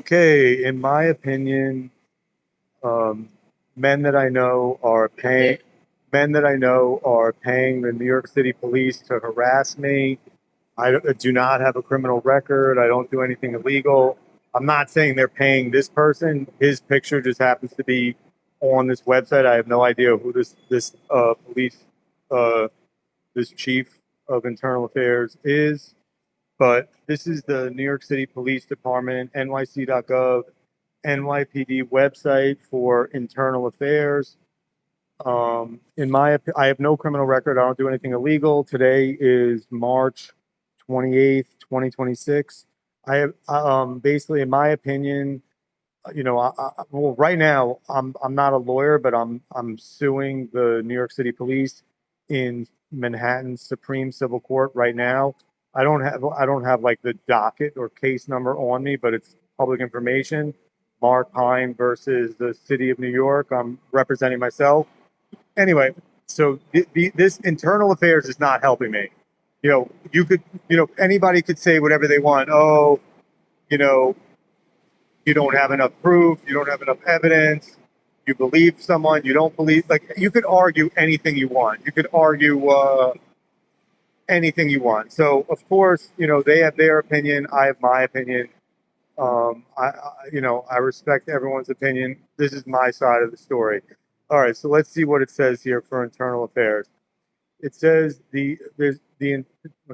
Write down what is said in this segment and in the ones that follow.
Okay, in my opinion, um, men that I know are paying men that I know are paying the New York City police to harass me. I do not have a criminal record. I don't do anything illegal. I'm not saying they're paying this person. His picture just happens to be on this website. I have no idea who this police uh, this chief of internal affairs is, but this is the New York City Police Department, nyc.gov, NYPD website for internal affairs. I have no criminal record. I don't do anything illegal. Today is March 28th, 2026. I have, basically, in my opinion, well, right now I'm not a lawyer, but I'm suing the New York City Police in Manhattan Supreme Civil Court right now. I don't have like the docket or case number on me, but it's public information. Mark Pine versus the City of New York. I'm representing myself. Anyway, so this internal affairs is not helping me. Anybody could say whatever they want. Oh, you know, you don't have enough proof, you don't have enough evidence, you believe someone, you don't believe. Like, you could argue anything you want. You could argue anything you want. So of course, they have their opinion. I have my opinion. I respect everyone's opinion. This is my side of the story. All right, so let's see what it says here for internal affairs. It says one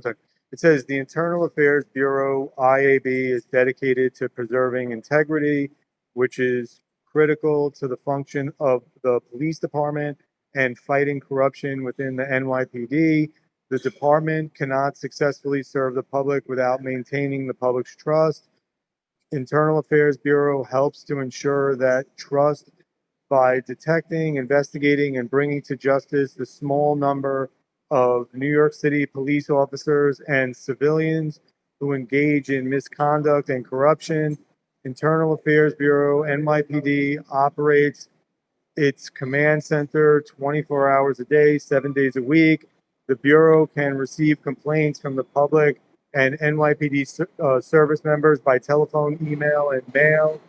second. It says the Internal Affairs Bureau IAB is dedicated to preserving integrity, which is critical to the function of the police department and fighting corruption within the NYPD. The department cannot successfully serve the public without maintaining the public's trust. Internal Affairs Bureau helps to ensure that trust by detecting, investigating, and bringing to justice the small number of New York City police officers and civilians who engage in misconduct and corruption. Internal Affairs Bureau, NYPD, operates its command center 24 hours a day, 7 days a week. The Bureau can receive complaints from the public and NYPD service members by telephone, email, and mail.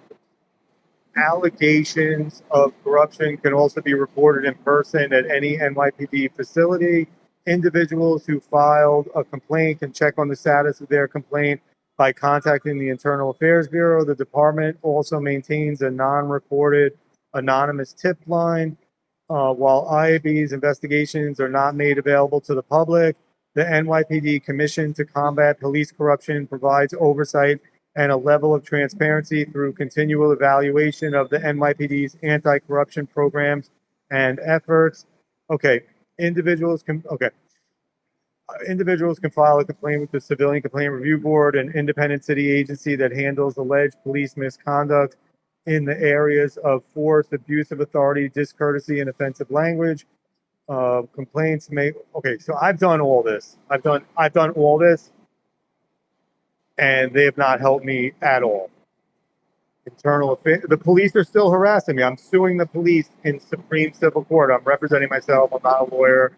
Allegations of corruption can also be reported in person at any NYPD facility. Individuals who filed a complaint can check on the status of their complaint by contacting the Internal Affairs Bureau. The department also maintains a non-recorded anonymous tip line. While IAB's investigations are not made available to the public, the NYPD Commission to Combat Police Corruption provides oversight and a level of transparency through continual evaluation of the NYPD's anti-corruption programs and efforts. Okay, individuals can file a complaint with the Civilian Complaint Review Board, an independent city agency that handles alleged police misconduct in the areas of force, abuse of authority, discourtesy, and offensive language. Complaints may. Okay, so I've done all this. I've done all this, and they have not helped me at all. Internal affairs. The police are still harassing me. I'm suing the police in Supreme Civil Court. I'm representing myself. I'm not a lawyer.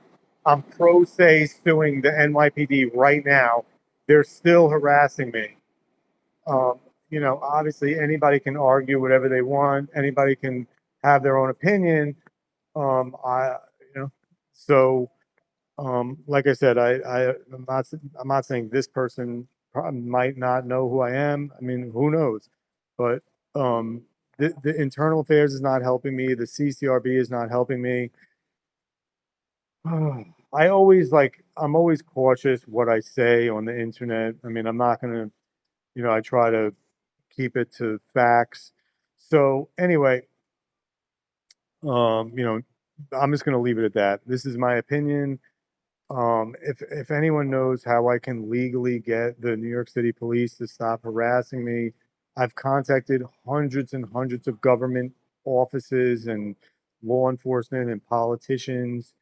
I'm pro se suing the NYPD right now. They're still harassing me. Obviously anybody can argue whatever they want. Anybody can have their own opinion. I, you know, so like I said, I'm not saying this person might not know who I am. I mean, who knows? But um, the internal affairs is not helping me. The CCRB is not helping me. I'm always cautious what I say on the internet. I mean, I'm not gonna, I try to keep it to facts. So anyway, um, you know, I'm just gonna leave it at that. This is my opinion. If anyone knows how I can legally get the New York City police to stop harassing me, I've contacted hundreds and hundreds of government offices and law enforcement and politicians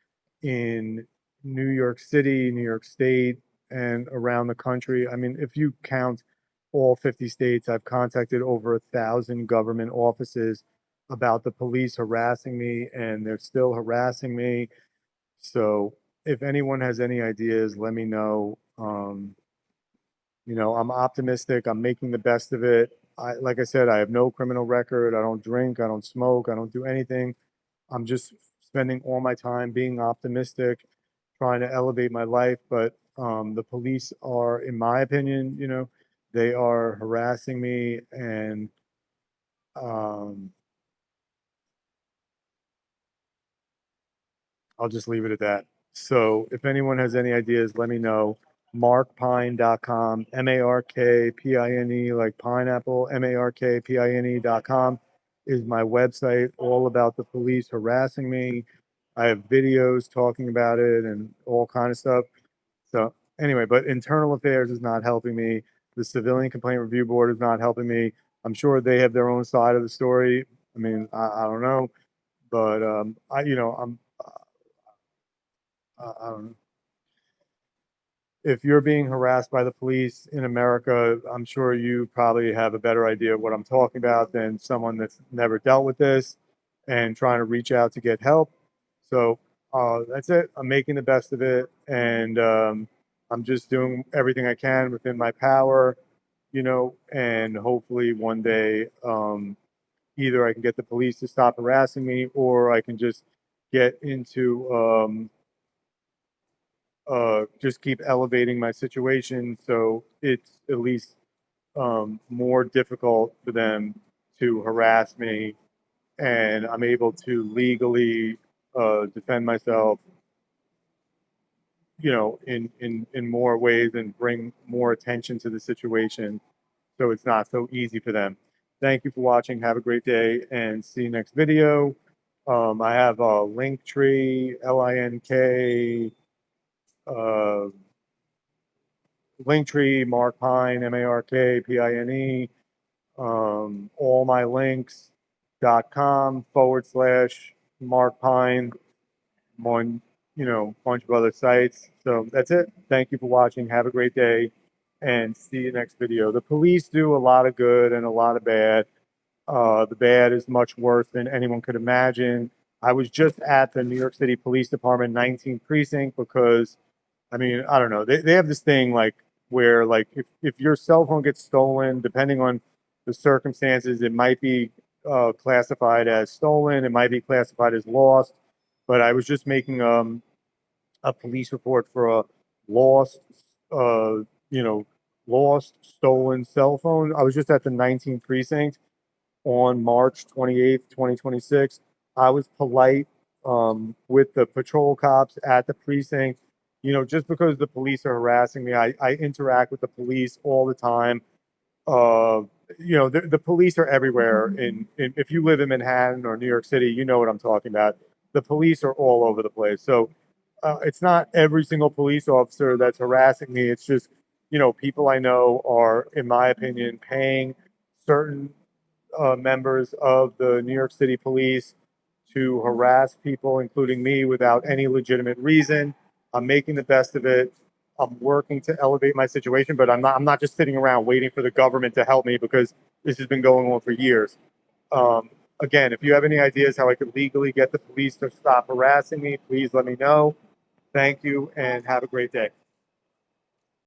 in New York City, New York State, and around the country. I mean, if you count all 50 states, I've contacted over 1,000 government offices about the police harassing me, and they're still harassing me. So if anyone has any ideas, let me know. I'm optimistic. I'm making the best of it. like I said, I have no criminal record. I don't drink. I don't smoke. I don't do anything. I'm just spending all my time being optimistic, trying to elevate my life. But the police are, in my opinion, they are harassing me, and um, I'll just leave it at that. So if anyone has any ideas, let me know. Markpine.com, MARKPINE, like pineapple, MARKPINE.com is my website, all about the police harassing me. I have videos talking about it and all kind of stuff. So anyway, but internal affairs is not helping me. The civilian complaint review board is not helping me. I'm sure they have their own side of the story. I mean, I don't know, but I don't know. If you're being harassed by the police in America, I'm sure you probably have a better idea of what I'm talking about than someone that's never dealt with this and trying to reach out to get help. So that's it. I'm making the best of it, and I'm just doing everything I can within my power, and hopefully one day either I can get the police to stop harassing me, or I can just get into just keep elevating my situation so it's at least more difficult for them to harass me, and I'm able to legally defend myself, in more ways and bring more attention to the situation so it's not so easy for them. Thank you for watching. Have a great day and see you next video. I have a link tree, LINK, uh, Linktree, Mark Pine, MARKPINE, all my links.com/, Mark Pine, one, bunch of other sites. So that's it. Thank you for watching. Have a great day and see you next video. The police do a lot of good and a lot of bad. The bad is much worse than anyone could imagine. I was just at the New York City Police Department 19th precinct because, I mean, I don't know. They have this thing like where like if your cell phone gets stolen, depending on the circumstances, it might be classified as stolen. It might be classified as lost. But I was just making a police report for a lost, uh, you know, lost stolen cell phone. I was just at the 19th precinct on March 28th, 2026. I was polite with the patrol cops at the precinct. Just because the police are harassing me, I interact with the police all the time. Uh, the police are everywhere. If you live in Manhattan or New York City, you know what I'm talking about. The police are all over the place. So it's not every single police officer that's harassing me. It's just, people I know are, in my opinion, paying certain members of the New York City police to harass people, including me, without any legitimate reason. I'm making the best of it. I'm working to elevate my situation, but I'm not just sitting around waiting for the government to help me because this has been going on for years. Um, Again, if you have any ideas how I could legally get the police to stop harassing me, please let me know. Thank you and have a great day.